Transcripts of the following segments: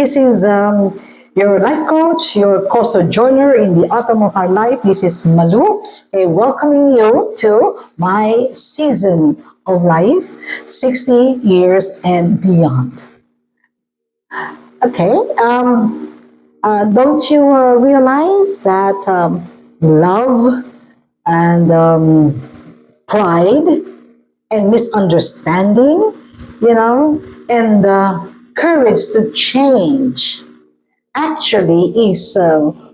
This is your life coach, your co-sojourner in the autumn of our life. This is Malu, welcoming you to my season of life, 60 years and beyond. Okay, don't you realize that love and pride and misunderstanding, and courage to change actually is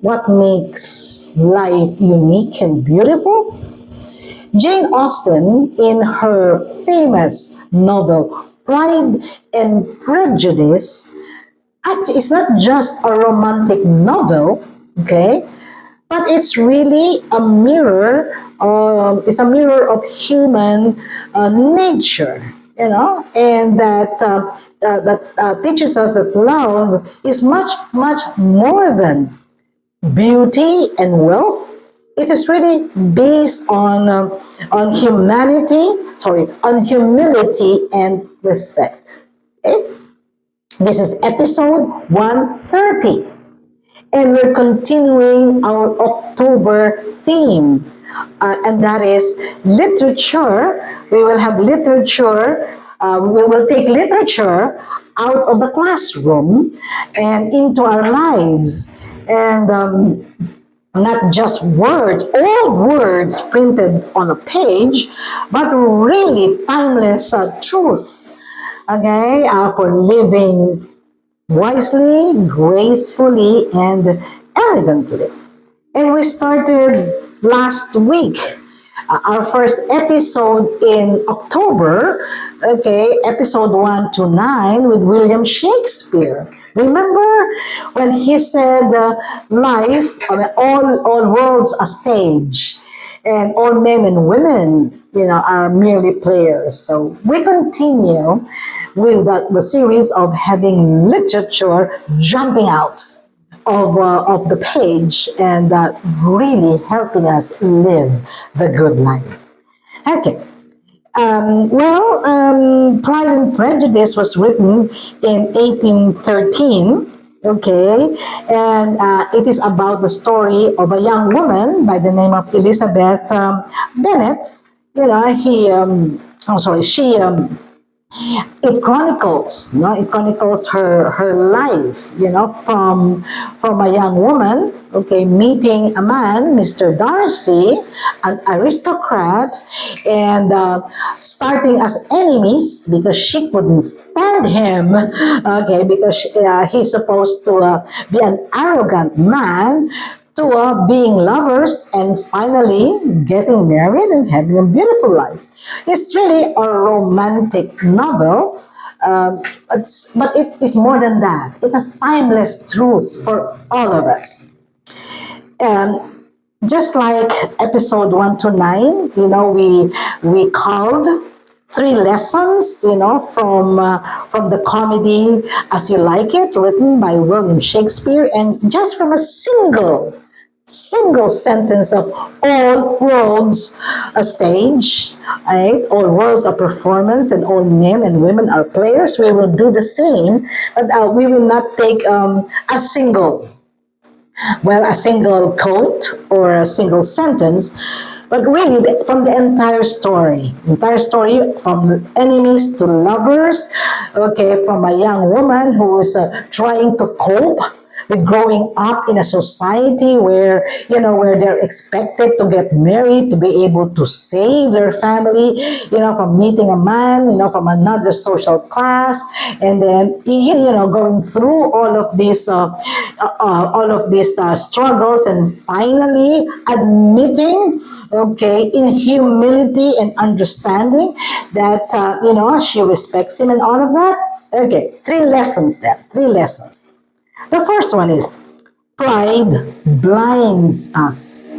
what makes life unique and beautiful? Jane Austen, in her famous novel Pride and Prejudice, actually, it's not just a romantic novel, okay? But it's really a mirror. It's a mirror of human nature, and that teaches us that love is much, much more than beauty and wealth. It is really based on humanity. Sorry, on humility and respect. Okay? This is episode 130. And we're continuing our October theme, and that is literature. We will have literature, we will take literature out of the classroom and into our lives. And not just words, all words printed on a page, but really timeless truths, okay, for living wisely, gracefully, and elegantly. And we started last week, our first episode in October, okay, episode 1 to 9 with William Shakespeare. Remember when he said, life, all worlds a stage, and all men and women, are merely players. So we continue with the series of having literature jumping out of the page and really helping us live the good life. Okay. Pride and Prejudice was written in 1813. Okay, and it is about the story of a young woman by the name of Elizabeth Bennet. She it chronicles, it chronicles her life, from a young woman, okay, meeting a man, Mr. Darcy, an aristocrat, and starting as enemies because she couldn't stand him, okay, because he's supposed to be an arrogant man, to being lovers and finally getting married and having a beautiful life. It's really a romantic novel, but it is more than that. It has timeless truths for all of us. Just like episode 1 to 9, we called 3 lessons, from the comedy As You Like It, written by William Shakespeare, and just from a single sentence of all worlds a stage, right? All worlds a performance, and all men and women are players. We will do the same, but we will not take a single quote or a single sentence, but really from the entire story from the enemies to lovers, okay, from a young woman who is trying to cope with growing up in a society where they're expected to get married, to be able to save their family, from meeting a man, from another social class, and then going through all of these struggles, and finally admitting, okay, in humility and understanding that she respects him and all of that. Okay, 3 lessons then. 3 lessons. The first one is pride blinds us.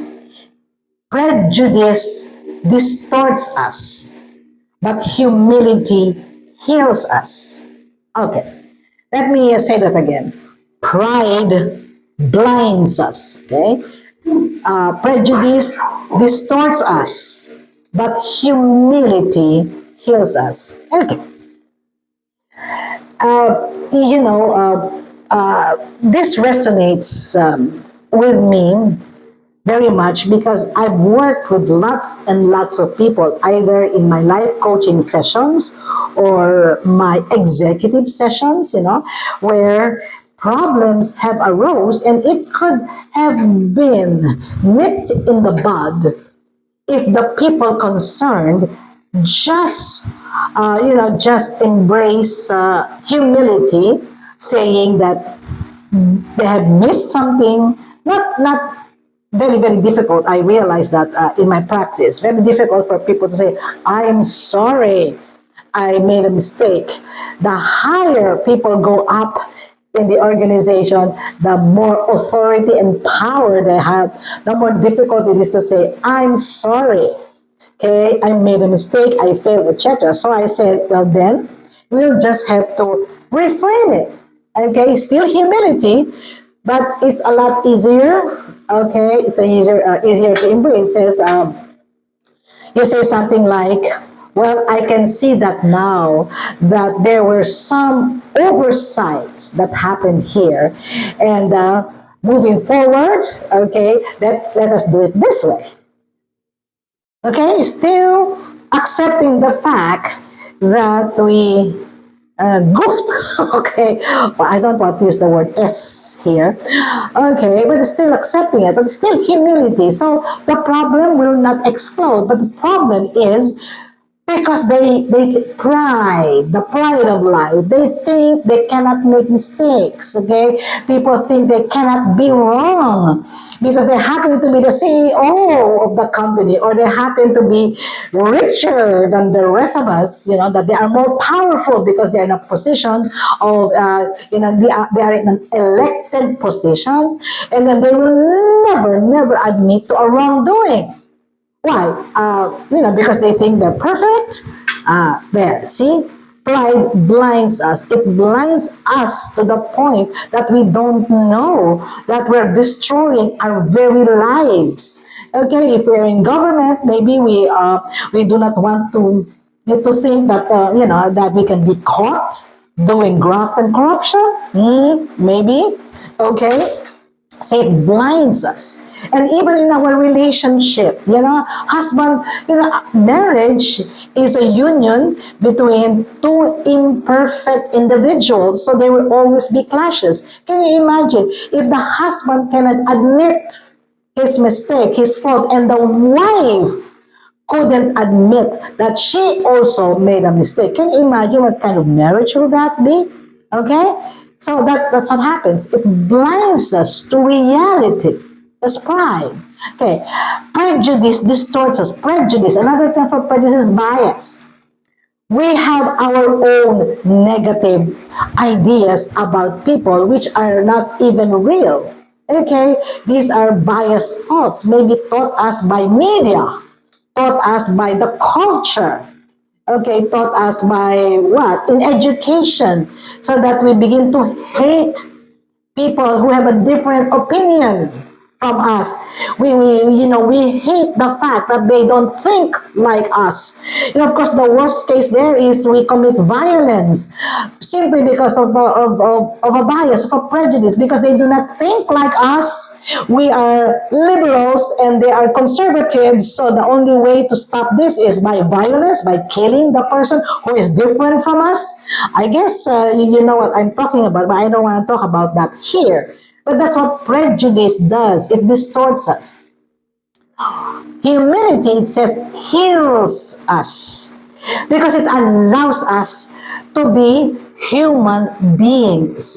Prejudice distorts us, but humility heals us. Okay, let me say that again. Pride blinds us, okay? Prejudice distorts us, but humility heals us. Okay. This resonates with me very much because I've worked with lots and lots of people, either in my life coaching sessions or my executive sessions, where problems have arose and it could have been nipped in the bud if the people concerned just just embrace humility, saying that they have missed something. Not very very difficult. I realize that in my practice, very difficult for people to say, "I'm sorry, I made a mistake." The higher people go up in the organization, the more authority and power they have, the more difficult it is to say, "I'm sorry. Okay, I made a mistake, I failed, etc." So I said, well, then we'll just have to reframe it. Okay, still humility, but it's a lot easier. Okay, it's easier to embrace. It says, you say something like, well, I can see that now that there were some oversights that happened here. And moving forward, okay, let us do it this way. Okay, still accepting the fact that we goofed. Okay, well, I don't want to use the word S here. Okay, but still accepting it, but still humility. So the problem will not explode, but the problem is because they the pride of life, they think they cannot make mistakes. Okay, people think they cannot be wrong because they happen to be the CEO of the company, or they happen to be richer than the rest of us. That they are more powerful because they are in a position of they are in an elected positions, and then they will never admit to a wrongdoing. Why? Because they think they're perfect. There, see? Pride blinds us. It blinds us to the point that we don't know that we're destroying our very lives. Okay, if we're in government, maybe we do not want to think that that we can be caught doing graft and corruption. Maybe. Okay, so it blinds us. And even in our relationship, husband, marriage is a union between two imperfect individuals, so there will always be clashes. Can you imagine if the husband cannot admit his mistake, his fault, and the wife couldn't admit that she also made a mistake? Can you imagine what kind of marriage will that be? Okay? So that's what happens. It blinds us to reality. That's pride. Okay. Prejudice distorts us. Prejudice, another term for prejudice is bias. We have our own negative ideas about people which are not even real. Okay, these are biased thoughts, maybe taught us by media, taught us by the culture, okay, taught us by what? In education, so that we begin to hate people who have a different opinion from us. We hate the fact that they don't think like us. Of course, the worst case there is we commit violence simply because of a bias, of a prejudice, because they do not think like us. We are liberals and they are conservatives, so the only way to stop this is by violence, by killing the person who is different from us. I guess you know what I'm talking about, but I don't want to talk about that here. But that's what prejudice does. It distorts us. Humility, it says, heals us because it allows us to be human beings,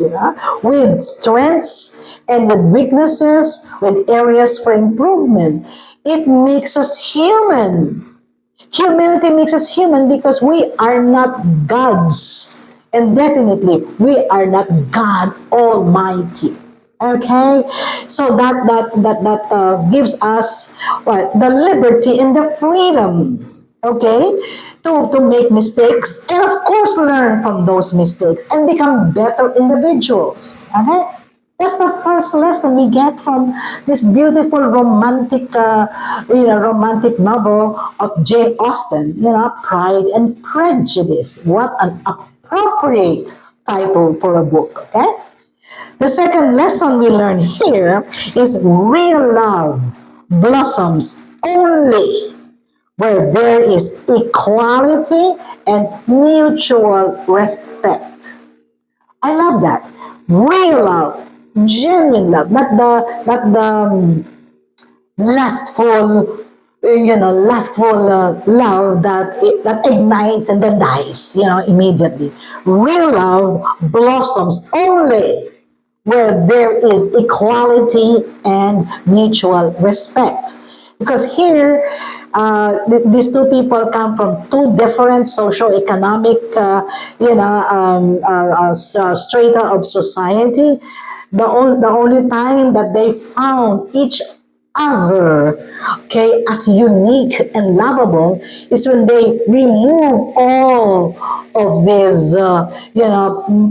with strengths and with weaknesses, with areas for improvement. It makes us human. Humility makes us human because we are not gods. And definitely, we are not God Almighty. Okay, so that gives us what? The liberty and the freedom. Okay, to make mistakes and of course learn from those mistakes and become better individuals. Okay, that's the first lesson we get from this beautiful romantic novel of Jane Austen. Pride and Prejudice. What an appropriate title for a book. Okay. The second lesson we learn here is real love blossoms only where there is equality and mutual respect. I love that. Real love, genuine love, not the lustful, lustful love that ignites and then dies, immediately. Real love blossoms only where there is equality and mutual respect. Because here, these two people come from two different socio-economic, strata of society. The only time that they found each other, okay, as unique and lovable is when they remove all of these,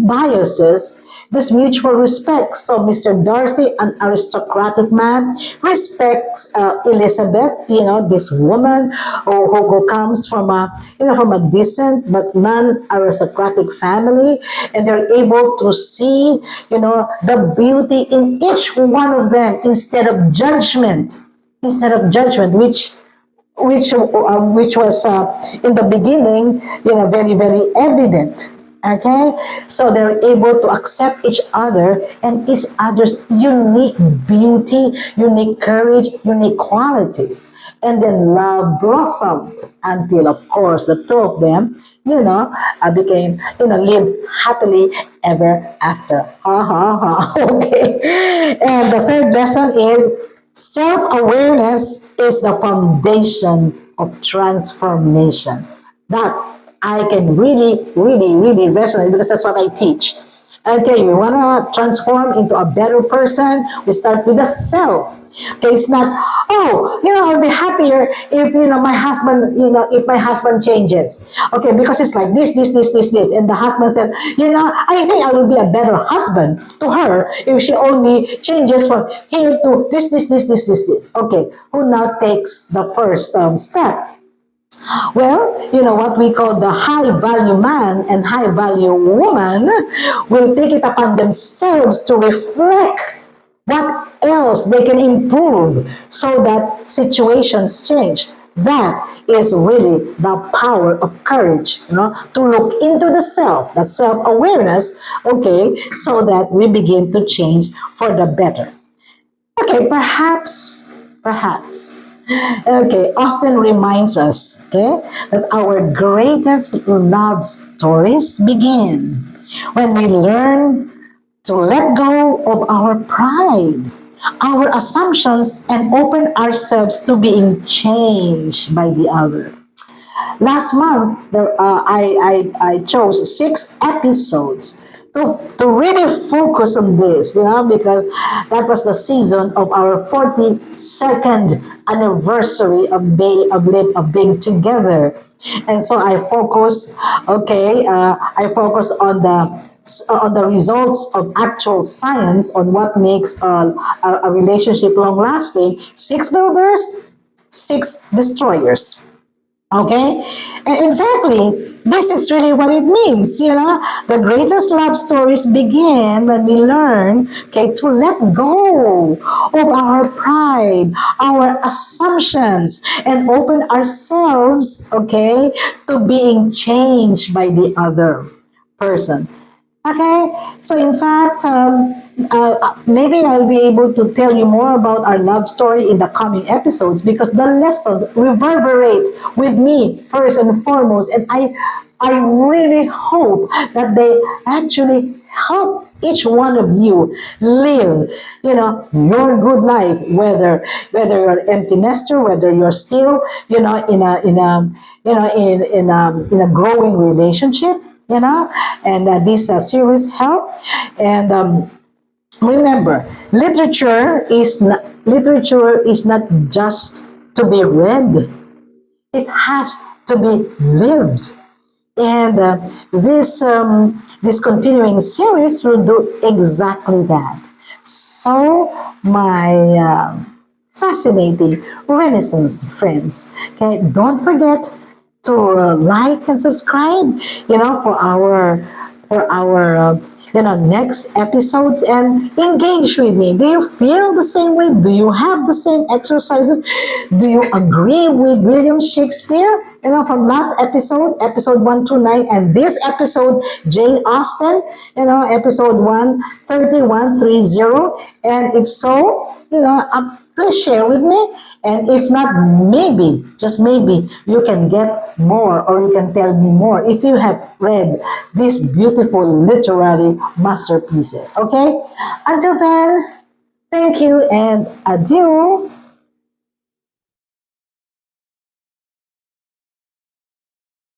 biases, this mutual respect. So Mr. Darcy, an aristocratic man, respects Elizabeth, this woman who comes from a decent but non-aristocratic family, and they're able to see, the beauty in each one of them instead of judgment, which was in the beginning, very very evident. Okay, so they're able to accept each other and each other's unique beauty, unique courage, unique qualities, and then love blossomed until, of course, the two of them, became, live happily ever after. Ha ha ha. Okay, and the third lesson is self-awareness is the foundation of transformation. That I can really, really, really resonate because that's what I teach. Okay, we want to transform into a better person. We start with the self. Okay, it's not, oh, I'll be happier if, if my husband changes. Okay, because it's like this. And the husband says, I think I will be a better husband to her if she only changes from here to this. Okay, who now takes the first step? Well, what we call the high value man and high value woman will take it upon themselves to reflect what else they can improve so that situations change. That is really the power of courage, to look into the self, that self awareness, okay, so that we begin to change for the better. Okay, perhaps. Okay, Austin reminds us, okay, that our greatest love stories begin when we learn to let go of our pride, our assumptions, and open ourselves to being changed by the other. Last month, I chose 6 episodes to really focus on this, because that was the season of our 42nd anniversary of being together. And so I focus on the results of actual science on what makes a relationship long lasting. 6 builders, 6 destroyers. Okay? And exactly. This is really what it means, The greatest love stories begin when we learn, okay, to let go of our pride, our assumptions, and open ourselves, okay, to being changed by the other person. Okay, so in fact, maybe I'll be able to tell you more about our love story in the coming episodes because the lessons reverberate with me first and foremost, and I really hope that they actually help each one of you live, your good life, whether you're empty nester, whether you're still, in a growing relationship, and this series help. And remember, literature is not just to be read; it has to be lived. And this continuing series will do exactly that. So, my fascinating Renaissance friends, okay, don't forget to like and subscribe, for our next episodes and engage with me. Do you feel the same way? Do you have the same exercises? Do you agree with William Shakespeare? From last episode, episode 129, and this episode, Jane Austen, episode 13130. And if so, please share with me. And if not, maybe, just maybe, you can get more or you can tell me more if you have read these beautiful literary masterpieces. Okay? Until then, thank you and adieu.